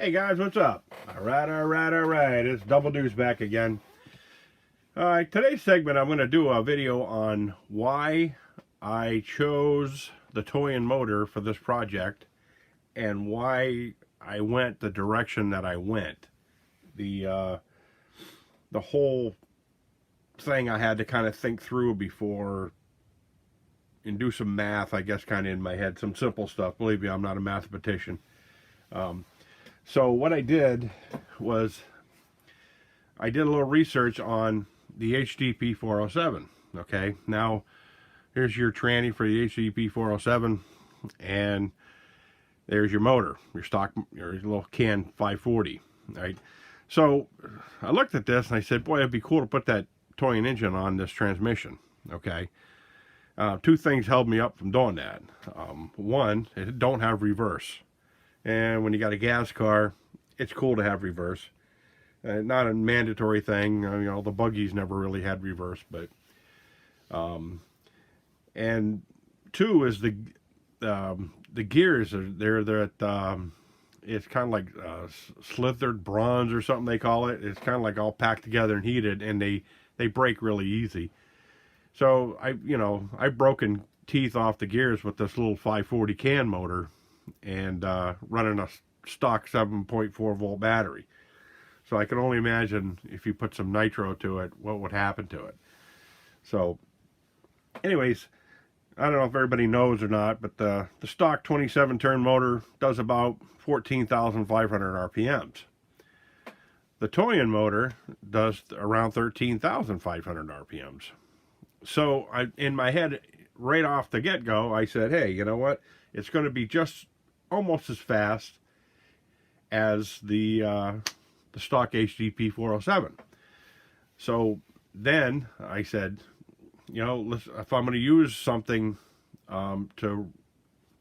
Hey guys, what's up? All right. It's Double Deuce back again. All right, today's segment I'm going to do a video on why I chose the Toyan motor for this project and why I went the direction that I went. The whole thing I had to kind of think through before and do some math, I guess, kind of in my head, some simple stuff. Believe me, I'm not a mathematician. So what I did was I did a little research on the HDP 407. Okay, now here's your tranny for the HDP 407, and there's your motor, your stock, your little can 540. Right. So I looked at this and I said, boy, it'd be cool to put that Toyan engine on this transmission. Okay. Two things held me up from doing that. One, it don't have reverse. And when you got a gas car, it's cool to have reverse. Not a mandatory thing. You know, the buggies never really had reverse, but and two is the gears are they're at it's kind of like slithered bronze or something they call it. It's kind of like all packed together and heated, and they break really easy. So I've broken teeth off the gears with this little 540 can motor and running a stock 7.4 volt battery. So I can only imagine if you put some nitro to it, what would happen to it. So anyways, I don't know if everybody knows or not, but the stock 27 turn motor does about 14,500 RPMs. The Toyan motor does around 13,500 RPMs. So in my head, right off the get-go, I said, hey, you know what? It's going to be just almost as fast as the stock HDP 407. So then I said, you know, if I'm going to use something to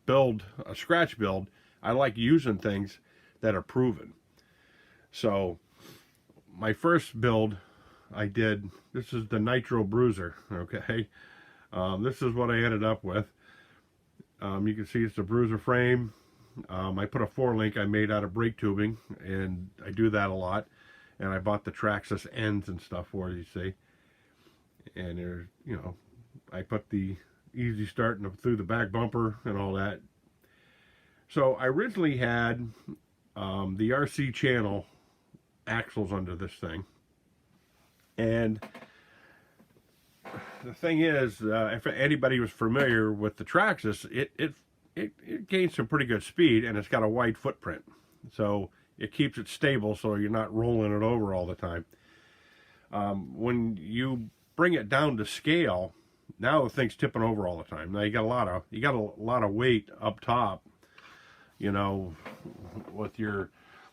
build a scratch build, I like using things that are proven. So my first build I did, this is the Nitro Bruiser, okay? This is what I ended up with. You can see it's a bruiser frame. I put a 4-link I made out of brake tubing, and I do that a lot. And I bought the Traxxas ends and stuff for it, you see. And there's, you know, I put the easy start through the back bumper and all that. So I originally had the RC channel axles under this thing. And the thing is, if anybody was familiar with the Traxxas, it gains some pretty good speed, and it's got a wide footprint. So it keeps it stable so you're not rolling it over all the time. When you bring it down to scale, now the thing's tipping over all the time. Now you got a lot of weight up top, you know, with your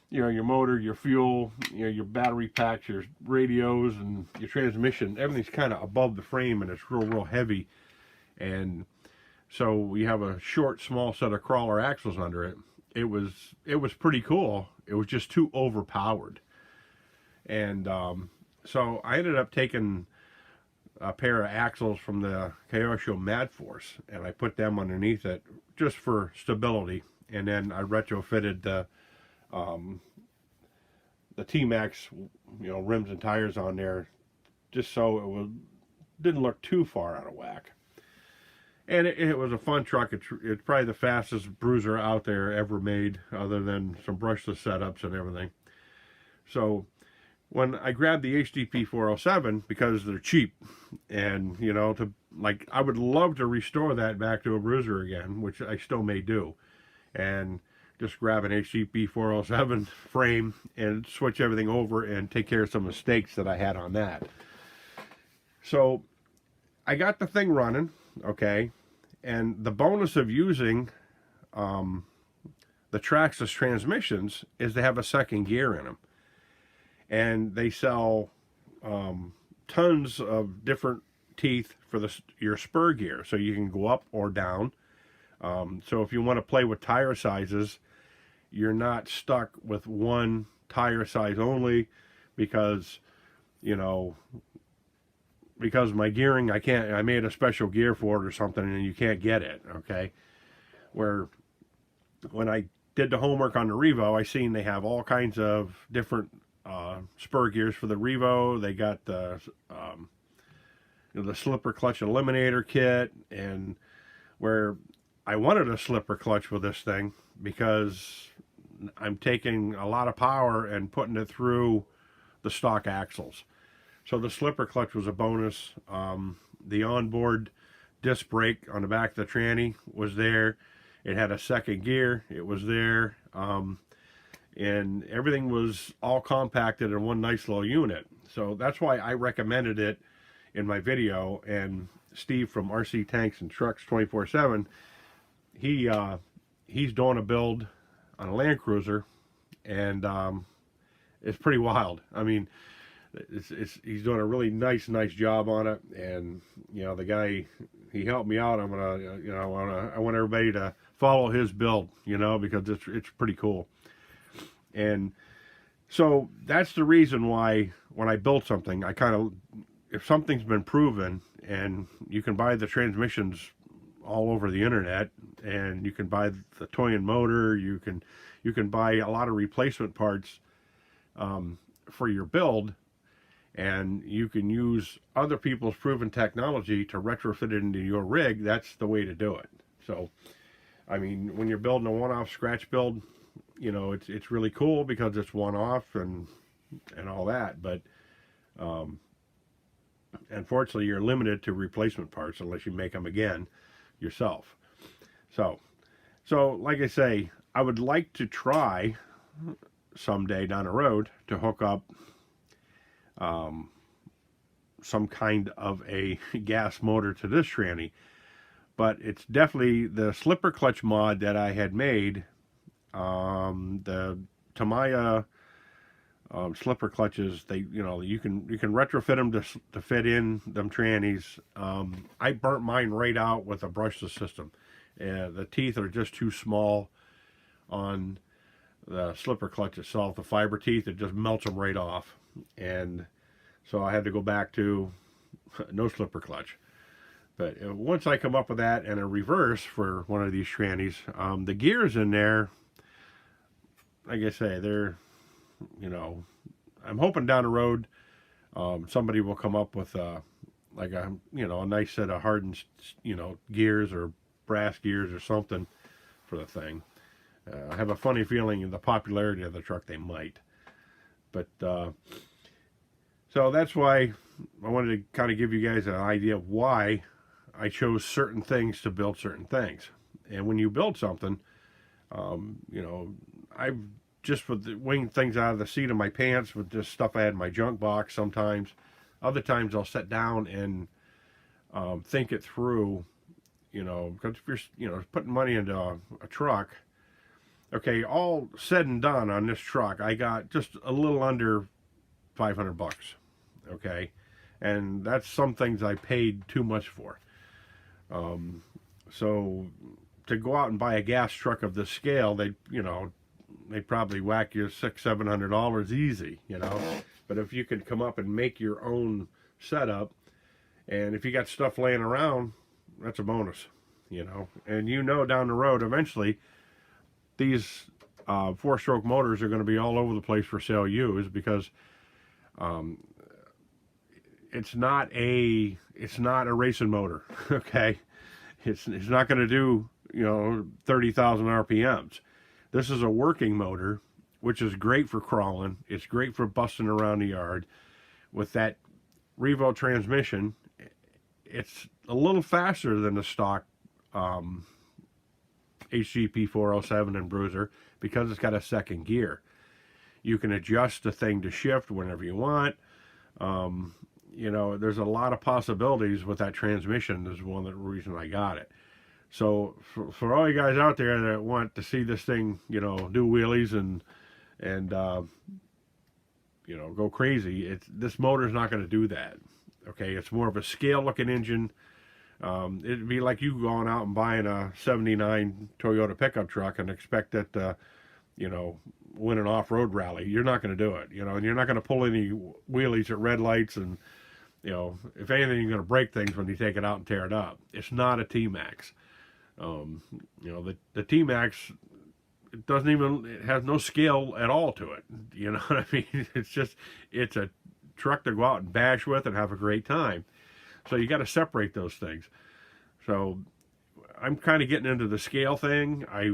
your motor, your fuel, your battery packs, your radios, and your transmission. Everything's kind of above the frame, and it's real heavy. And so we have a short, small set of crawler axles under it. It was pretty cool. It was just too overpowered. And so I ended up taking a pair of axles from the Kyosho Mad Force, and I put them underneath it just for stability. And then I retrofitted the T-Max, rims and tires on there, just so didn't look too far out of whack. And it was a fun truck. It's probably the fastest bruiser out there ever made, other than some brushless setups and everything. So when I grabbed the HDP 407, because they're cheap, and I would love to restore that back to a bruiser again, which I still may do, and just grab an HDP 407 frame and switch everything over and take care of some mistakes that I had on that. So I got the thing running, okay, and the bonus of using the Traxxas transmissions is they have a second gear in them. And they sell tons of different teeth for your spur gear, so you can go up or down. So if you want to play with tire sizes, you're not stuck with one tire size only, because my gearing, I made a special gear for it or something, and you can't get it, okay? Where when I did the homework on the Revo, I seen they have all kinds of different spur gears for the Revo. They got the the slipper clutch eliminator kit, and where I wanted a slipper clutch with this thing because I'm taking a lot of power and putting it through the stock axles. So the slipper clutch was a bonus. The onboard disc brake on the back of the tranny was there. It had a second gear. It was there. And everything was all compacted in one nice little unit. So that's why I recommended it in my video. And Steve from RC Tanks and Trucks 24/7, he's doing a build on a Land Cruiser, and it's pretty wild. I mean, he's doing a really nice job on it. And the guy, he helped me out. I'm gonna I want everybody to follow his build, because it's pretty cool. And so that's the reason why when I build something, I kind of, if something's been proven, and you can buy the transmissions all over the internet, and you can buy the Toyan motor, you can buy a lot of replacement parts for your build, and you can use other people's proven technology to retrofit it into your rig. That's the way to do it. So, I mean, when you're building a one-off scratch build, it's really cool because it's one-off and all that. But unfortunately, you're limited to replacement parts unless you make them again yourself. So like I say, I would like to try someday down the road to hook up some kind of a gas motor to this tranny. But it's definitely the slipper clutch mod that I had made. The Tamiya slipper clutches, they you can retrofit them to fit in them trannies. I burnt mine right out with a brushless system. The teeth are just too small on the slipper clutch itself. The fiber teeth, it just melts them right off. And so I had to go back to no slipper clutch. But once I come up with that and a reverse for one of these trannies, the gears in there, like I say, they're, I'm hoping down the road somebody will come up with a nice set of hardened, gears or brass gears or something for the thing. I have a funny feeling in the popularity of the truck they might. But so that's why I wanted to kind of give you guys an idea of why I chose certain things to build certain things. And when you build something, I've just winged things out of the seat of my pants with just stuff I had in my junk box sometimes. Other times I'll sit down and think it through, because if you're, putting money into a truck, okay, all said and done on this truck, I got just a little under $500, okay? And that's some things I paid too much for. So to go out and buy a gas truck of this scale, they probably whack you $600-700 easy, But if you could come up and make your own setup, and if you got stuff laying around, that's a bonus, And down the road, eventually, these 4-stroke motors are going to be all over the place for sale used, because it's not a racing motor, okay? It's not going to do 30,000 RPMs. This is a working motor, which is great for crawling. It's great for busting around the yard. With that Revo transmission, it's a little faster than the stock HGP 407 and Bruiser because it's got a second gear. You can adjust the thing to shift whenever you want. There's a lot of possibilities with that transmission. Is one of the reasons I got it. So for all you guys out there that want to see this thing, do wheelies and go crazy, this motor's not going to do that. Okay, it's more of a scale-looking engine. It'd be like you going out and buying a '79 Toyota pickup truck and expect it to, win an off-road rally. You're not going to do it, and you're not going to pull any wheelies at red lights, and if anything, you're going to break things when you take it out and tear it up. It's not a T-Max. The T-Max it doesn't even, it has no scale at all to it. You know what I mean? It's a truck to go out and bash with and have a great time. So you got to separate those things. So I'm kind of getting into the scale thing. I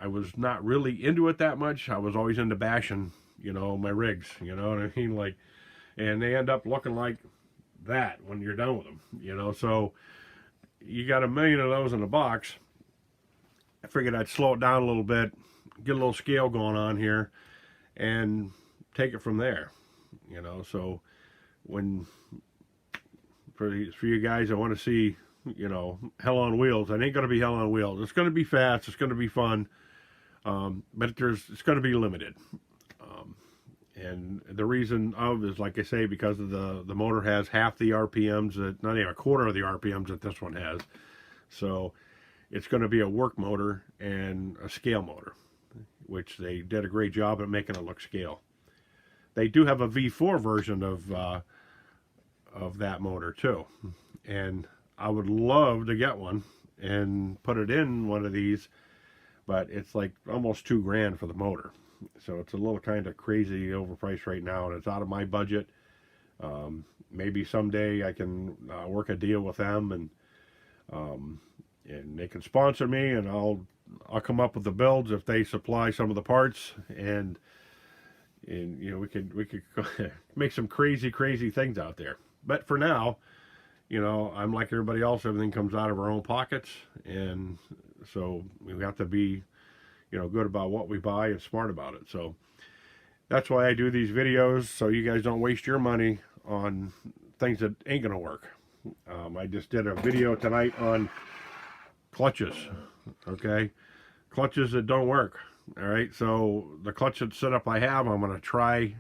was not really into it that much. I was always into bashing, my rigs, you know what I mean? Like, and they end up looking like that when you're done with them, so you got a million of those in a box. I figured I'd slow it down a little bit, get a little scale going on here, and take it from there, so when, for you guys that want to see, hell on wheels, it ain't going to be hell on wheels. It's going to be fast, it's going to be fun, but it's going to be limited. And the reason is, like I say, because of the motor has half the RPMs, not even a quarter of the RPMs that this one has. So it's going to be a work motor and a scale motor, which they did a great job at making it look scale. They do have a V4 version of that motor too, and I would love to get one and put it in one of these, but it's like almost $2,000 for the motor. So it's a little kind of crazy overpriced right now, and it's out of my budget. Maybe someday I can work a deal with them, and they can sponsor me, and I'll come up with the builds if they supply some of the parts, and we could make some crazy things out there. But for now, I'm like everybody else. Everything comes out of our own pockets, and so we have to be good about what we buy and smart about it. So that's why I do these videos, so you guys don't waste your money on things that ain't gonna work. I just did a video tonight on clutches. Okay, clutches that don't work. All right, so the clutch setup I have, I'm gonna try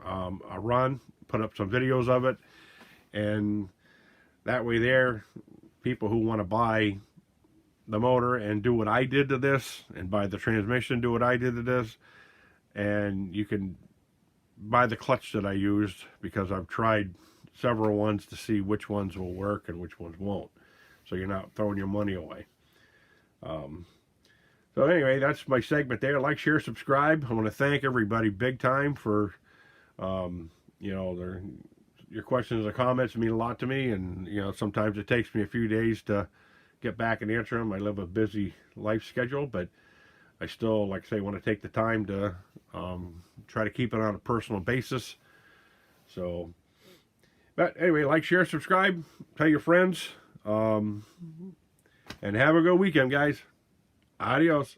a run, put up some videos of it, and that way there, people who want to buy the motor and do what I did to this, and buy the transmission, do what I did to this, and you can buy the clutch that I used, because I've tried several ones to see which ones will work and which ones won't, so you're not throwing your money away. So anyway, that's my segment there. Like, share, subscribe. I want to thank everybody big time for your questions and comments mean a lot to me, and sometimes it takes me a few days to get back and answer them. I live a busy life schedule, but I still, like I say, want to take the time to try to keep it on a personal basis. So, but anyway, like, share, subscribe, tell your friends, and have a good weekend, guys. Adios.